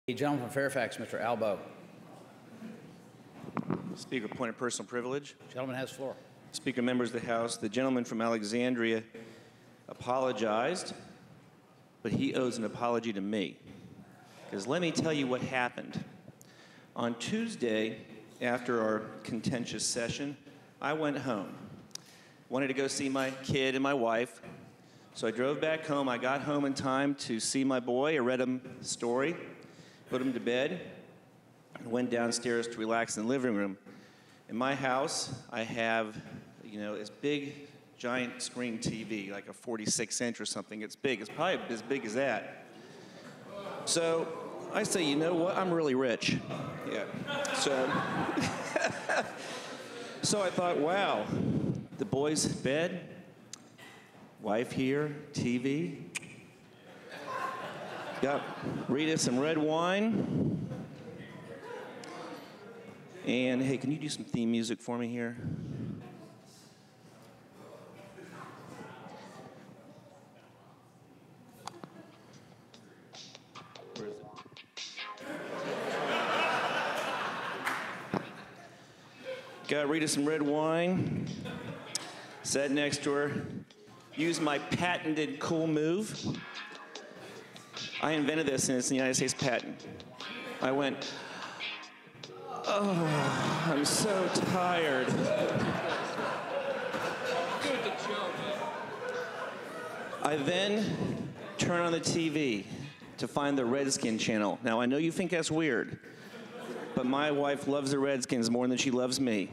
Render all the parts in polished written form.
The gentleman from Fairfax, Mr. Albo. Speaker, point of personal privilege. Gentleman has the floor. Speaker, members of the House, the gentleman from Alexandria apologized, but he owes an apology to me. Because let me tell you what happened. On Tuesday, after our contentious session, I went home. Wanted to go see my kid and my wife. So I drove back home. I got home in time to see my boy. I read him a story, put him to bed, and went downstairs to relax in the living room. In my house, I have, this big, giant screen TV, like a 46-inch or something. It's big. It's probably as big as that. So I say, you know what? I'm really rich. Yeah. So I thought, wow, the boy's bed, wife here, TV. Got Rita some red wine. And hey, can you do some theme music for me here? Where is it? Got Rita some red wine. Sat next to her. Used my patented cool move. I invented this, and it's the United States patent. I went, oh, I'm so tired. I then turn on the TV to find the Redskin channel. Now, I know you think that's weird, but my wife loves the Redskins more than she loves me.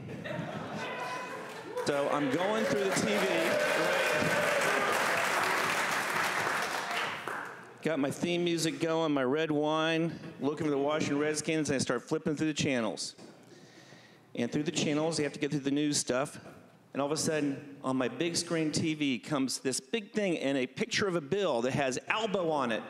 So I'm going through the TV. Got my theme music going, my red wine, looking for the Washington Redskins, and I start flipping through the channels. And through the channels, you have to get through the news stuff. And all of a sudden, on my big screen TV comes this big thing and a picture of a bill that has Albo on it.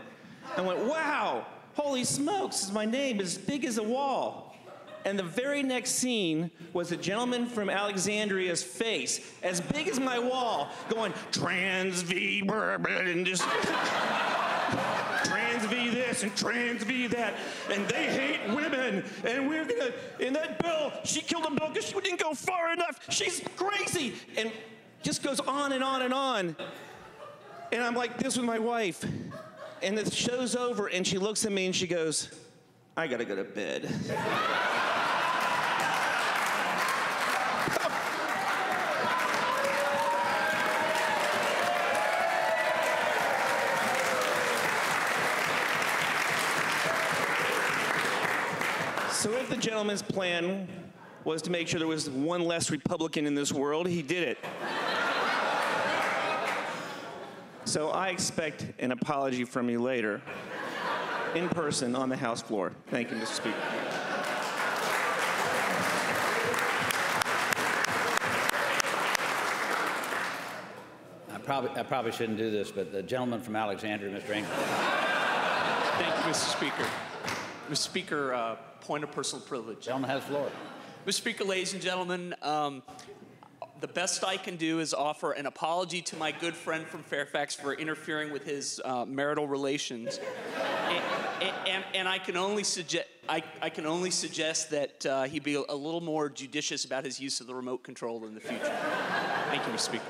I went, wow, holy smokes, this is my name, as big as a wall. And the very next scene was a gentleman from Alexandria's face, as big as my wall, going, trans V, and just... trans V this and trans V that, and they hate women, and we're gonna, in that bill, she killed a bill because she didn't go far enough, she's crazy, and just goes on and on and on. And I'm like this with my wife, and the show's over, and she looks at me and she goes, I gotta go to bed. So if the gentleman's plan was to make sure there was one less Republican in this world, he did it. So I expect an apology from you later, in person, on the House floor. Thank you, Mr. Speaker. I probably shouldn't do this, but the gentleman from Alexandria, Mr. Ingram. Thank you, Mr. Speaker. Mr. Speaker, point of personal privilege. Gentleman has the floor. Mr. Speaker, ladies and gentlemen, the best I can do is offer an apology to my good friend from Fairfax for interfering with his marital relations, and I can only suggest that he be a little more judicious about his use of the remote control in the future. Thank you, Mr. Speaker.